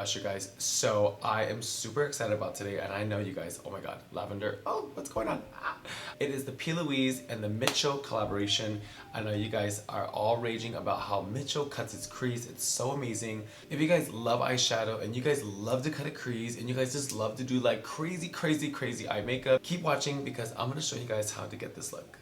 gosh, you guys. So I am super excited about today, and I know you guys, oh my god, lavender. Oh, what's going on? Ah. It is the P.Louise and the Mitchell collaboration. I know you guys are all raging about how Mitchell cuts its crease. It's so amazing. If you guys love eyeshadow and you guys love to cut a crease and you guys just love to do like crazy eye makeup, keep watching because I'm gonna show you guys how to get this look.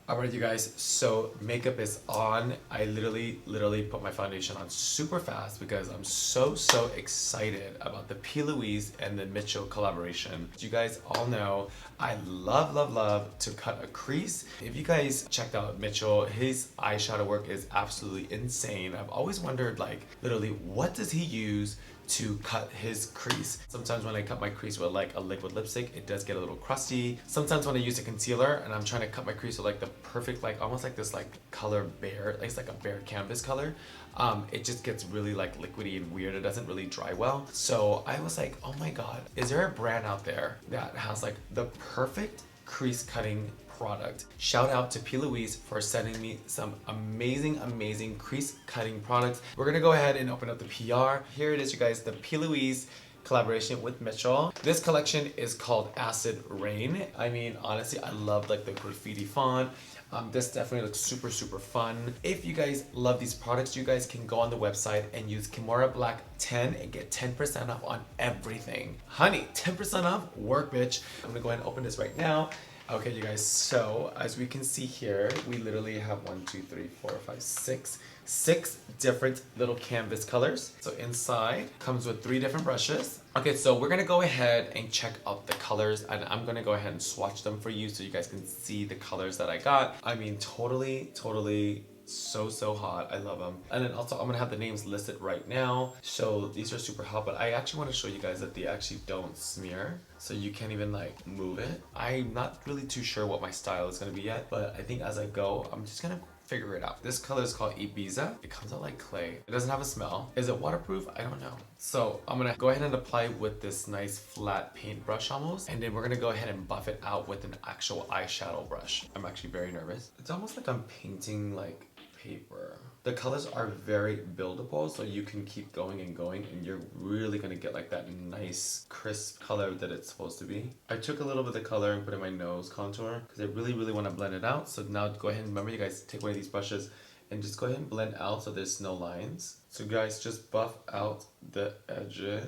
Alright you guys, so makeup is on. I literally put my foundation on super fast because I'm so excited about the P.Louise and the Mitchell collaboration. As you guys all know, I love to cut a crease. If you guys checked out Mitchell, his eyeshadow work is absolutely insane. I've always wondered, like, literally, what does he use to cut his crease? Sometimes when I cut my crease with like a liquid lipstick, it does get a little crusty. Sometimes when I use a concealer and I'm trying to cut my crease with like the perfect, like almost like this like color bear, it's like a bare canvas color, it just gets really like liquidy and weird. It doesn't really dry well. So I was like, oh my god, is there a brand out there that has like the perfect crease cutting product? Shout out to P.Louise for sending me some amazing crease cutting products. We're gonna go ahead and open up the PR. Here it is, you guys, the P.Louise collaboration with Mitchell. This collection is called Acid Rain. I mean, honestly, I love like the graffiti font. This definitely looks super fun. If you guys love these products, you guys can go on the website and use Kimora Blac 10 and get 10% off on everything. Honey, 10% off? Work, bitch. I'm gonna go ahead and open this right now. Okay, you guys, so as we can see here, we literally have 6 different little canvas colors. So inside comes with 3 different brushes. Okay, so we're gonna go ahead and check out the colors, and I'm gonna go ahead and swatch them for you so you guys can see the colors that I got. I mean, totally so hot. I love them. And then also I'm gonna have the names listed right now. So these are super hot, but I actually want to show you guys that they actually don't smear, so you can't even like move it. I'm not really too sure what my style is gonna be yet, but I think as I go, I'm just gonna figure it out. This color is called Ibiza. It comes out like clay. It doesn't have a smell. Is it waterproof? I don't know. So I'm gonna go ahead and apply with this nice flat paintbrush almost, and then we're gonna go ahead and buff it out with an actual eyeshadow brush. I'm actually very nervous. It's almost like I'm painting like paper. The colors are very buildable, so you can keep going and you're really gonna get like that nice crisp color that it's supposed to be. I took a little bit of the color and put it in my nose contour because I really want to blend it out. So now go ahead and remember, you guys, take one of these brushes and just go ahead and blend out so there's no lines. So guys, just buff out the edges.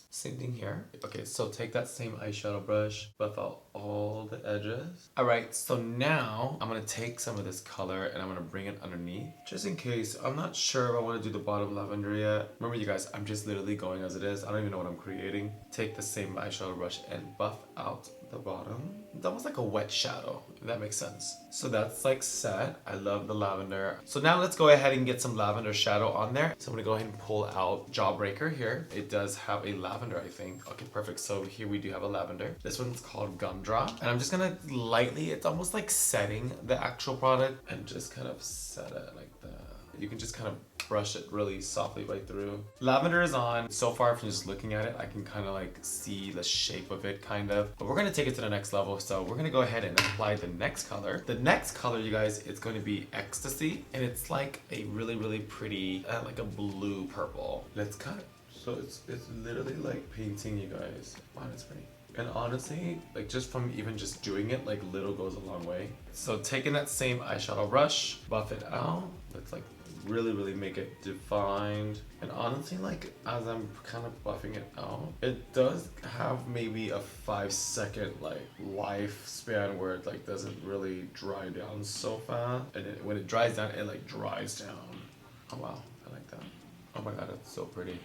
Same thing here. Okay, so take that same eyeshadow brush, buff out all the edges. Alright, so now I'm gonna take some of this color and I'm gonna bring it underneath. Just in case, I'm not sure if I wanna do the bottom lavender yet. Remember you guys, I'm just literally going as it is. I don't even know what I'm creating. Take the same eyeshadow brush and buff out the bottom. It's almost like a wet shadow, if that makes sense. So that's like set. I love the lavender. So now let's go ahead and get some lavender shadow on there. So I'm gonna go ahead and pull out Jawbreaker here. It does have a lavender, I think. Okay, perfect. So here we do have a lavender. This one's called Gumdrop. And I'm just gonna lightly, it's almost like setting the actual product and just kind of set it like that. You can just kind of brush it really softly right through. Lavender is on. So far from just looking at it, I can kind of like see the shape of it kind of. But we're gonna take it to the next level. So we're gonna go ahead and apply the next color. The next color, you guys, it's going to be Ecstasy. And it's like a really pretty, like a blue purple. Let's cut it. So it's literally like painting, you guys. Wow, it's pretty. And honestly, like just from even just doing it, like little goes a long way. So taking that same eyeshadow brush, buff it out. Let's like really make it defined. And honestly, like as I'm kind of buffing it out, it does have maybe a 5-second like lifespan where it like doesn't really dry down so fast. And when it dries down, it like dries down. Oh wow, I like that. Oh my god, it's so pretty.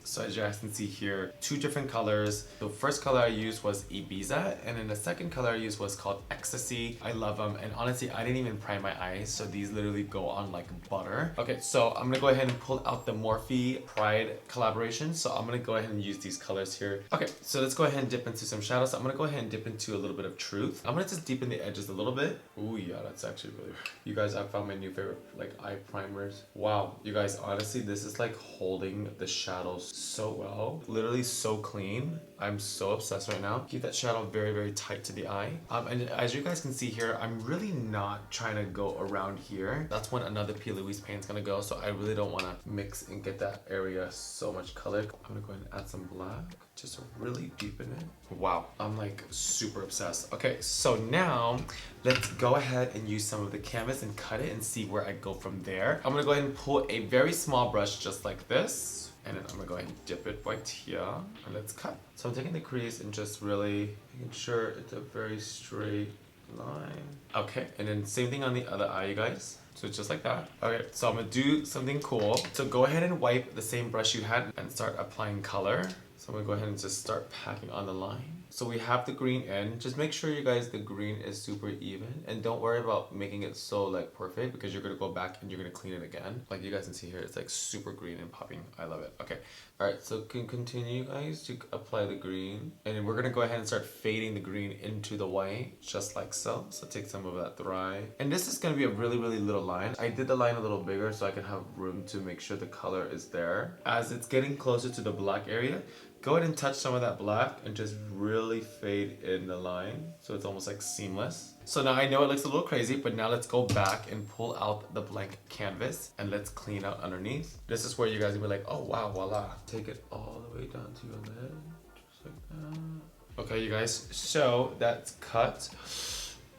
So as you guys can see here, 2 different colors. The first color I used was Ibiza, and then the second color I used was called Ecstasy. I love them, and honestly, I didn't even prime my eyes, so these literally go on like butter. Okay, so I'm gonna go ahead and pull out the Morphe Pride collaboration. So I'm gonna go ahead and use these colors here. Okay, so let's go ahead and dip into some shadows. So I'm gonna go ahead and dip into a little bit of Truth. I'm gonna just deepen the edges a little bit. Oh yeah, that's actually really. You guys, I found my new favorite like eye primers. Wow, you guys, honestly, this is like holding the shadows so well. Literally so clean. I'm so obsessed right now. Keep that shadow very, very tight to the eye. And as you guys can see here, I'm really not trying to go around here. That's when another P.Louise paint's gonna go. So I really don't want to mix and get that area so much color. I'm gonna go ahead and add some black just to really deepen it. Wow, I'm like super obsessed. Okay, so now let's go ahead and use some of the canvas and cut it and see where I go from there. I'm gonna go ahead and pull a very small brush just like this. And then I'm gonna go ahead and dip it right here and let's cut. So I'm taking the crease and just really making sure it's a very straight line. Okay, and then same thing on the other eye, you guys. So it's just like that. Okay, so I'm gonna do something cool. So go ahead and wipe the same brush you had and start applying color. So I'm gonna go ahead and just start packing on the line. So we have the green in. Just make sure you guys the green is super even and don't worry about making it so like perfect because you're gonna go back and you're gonna clean it again. Like you guys can see here, it's like super green and popping. I love it. Okay. All right, so can continue guys to apply the green and then we're gonna go ahead and start fading the green into the white just like so. So take some of that dry. And this is gonna be a really, really little line. I did the line a little bigger so I can have room to make sure the color is there. As it's getting closer to the black area, go ahead and touch some of that black and just really fade in the line so it's almost like seamless. So now I know it looks a little crazy, but now let's go back and pull out the blank canvas and let's clean out underneath. This is where you guys will be like, oh wow, voila. Take it all the way down to your lid, just like that. Okay, you guys, so that's cut.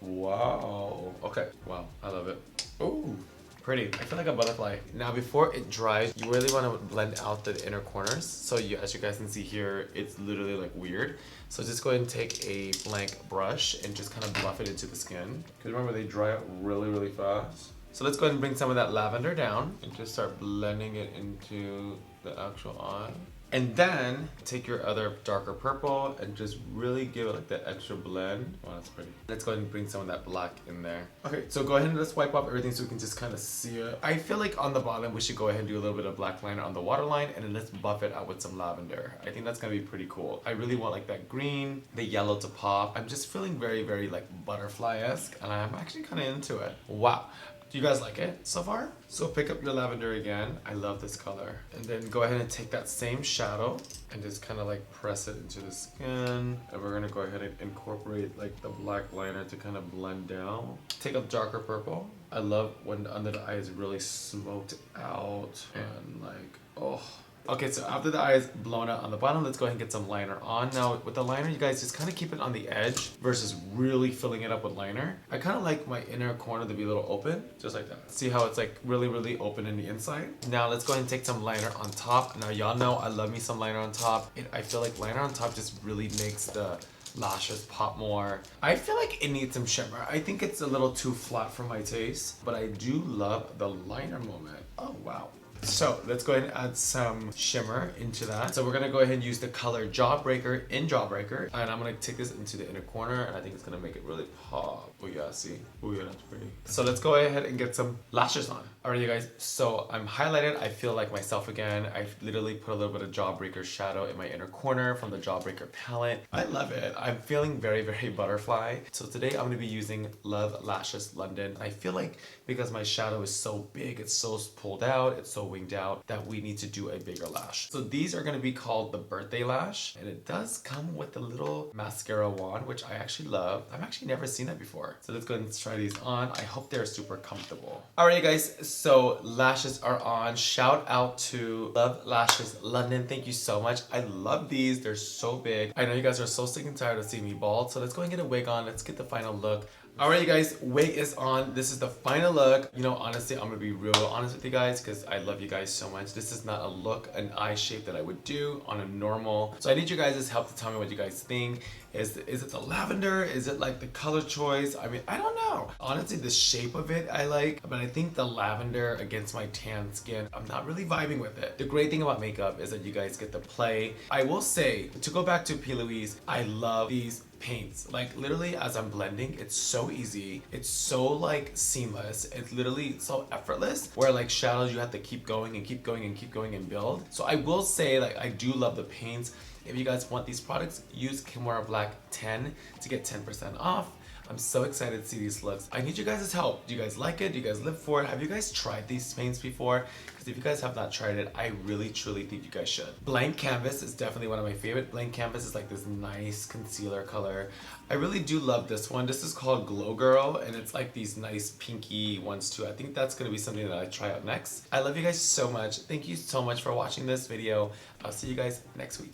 Wow. Okay, wow, I love it. Ooh. Pretty. I feel like a butterfly. Now before it dries, you really want to blend out the inner corners. So as you guys can see here, it's literally like weird. So just go ahead and take a blank brush and just kind of buff it into the skin. Because remember, they dry out really, really fast. So let's go ahead and bring some of that lavender down and just start blending it into the actual eye. And then take your other darker purple and just really give it like that extra blend. Oh, that's pretty. Let's go ahead and bring some of that black in there. Okay, so go ahead and let's wipe off everything so we can just kind of see it. I feel like on the bottom, we should go ahead and do a little bit of black liner on the waterline and then let's buff it out with some lavender. I think that's gonna be pretty cool. I really want like that green, the yellow to pop. I'm just feeling very, very like butterfly-esque and I'm actually kind of into it. Wow. Do you guys like it so far? So pick up your lavender again. I love this color. And then go ahead and take that same shadow and just kind of like press it into the skin. And we're gonna go ahead and incorporate like the black liner to kind of blend down. Take a darker purple. I love when the under the eye is really smoked out and like, oh. Okay, so after the eye is blown out on the bottom, let's go ahead and get some liner on. Now, with the liner, you guys just kind of keep it on the edge versus really filling it up with liner. I kind of like my inner corner to be a little open, just like that. See how it's like really, really open in the inside? Now, let's go ahead and take some liner on top. Now, y'all know I love me some liner on top. I feel like liner on top just really makes the lashes pop more. I feel like it needs some shimmer. I think it's a little too flat for my taste, but I do love the liner moment. Oh, wow. So let's go ahead and add some shimmer into that. So we're gonna go ahead and use the color Jawbreaker in Jawbreaker. And I'm gonna take this into the inner corner and I think it's gonna make it really pop. Oh yeah, see? Oh yeah, that's pretty. So let's go ahead and get some lashes on. Alright you guys, so I'm highlighted. I feel like myself again. I literally put a little bit of Jawbreaker shadow in my inner corner from the Jawbreaker palette. I love it. I'm feeling very, very butterfly. So today I'm gonna be using Love Lashes London. I feel like because my shadow is so big, it's so pulled out, it's so winged out, that we need to do a bigger lash. So these are gonna be called the birthday lash, and it does come with a little mascara wand, which I actually love. I've actually never seen that before. So let's go ahead and try these on. I hope they're super comfortable. Alright guys, so lashes are on. Shout out to Love Lashes London. Thank you so much. I love these. They're so big. I know you guys are so sick and tired of seeing me bald, so let's go ahead and get a wig on. Let's get the final look. Alright you guys, wig is on. This is the final look. You know, honestly, I'm gonna be real honest with you guys because I love you guys so much. This is not a look, an eye shape that I would do on a normal. So I need you guys' help to tell me what you guys think. Is it the lavender? Is it like the color choice? I mean, I don't know. Honestly, the shape of it I like, but I think the lavender against my tan skin, I'm not really vibing with it. The great thing about makeup is that you guys get to play. I will say, to go back to P.Louise, I love these paints. Like literally as I'm blending, it's so easy. It's so like seamless. It's literally so effortless where like shadows you have to keep going and keep going and keep going and build. So I will say like I do love the paints. If you guys want these products, use Kimora Blac 10 to get 10% off. I'm so excited to see these looks. I need you guys' help. Do you guys like it? Do you guys live for it? Have you guys tried these paints before? Because if you guys have not tried it, I really truly think you guys should. Blank Canvas is definitely one of my favorite. Blank Canvas is like this nice concealer color. I really do love this one. This is called Glow Girl, and it's like these nice pinky ones too. I think that's gonna be something that I try out next. I love you guys so much. Thank you so much for watching this video. I'll see you guys next week.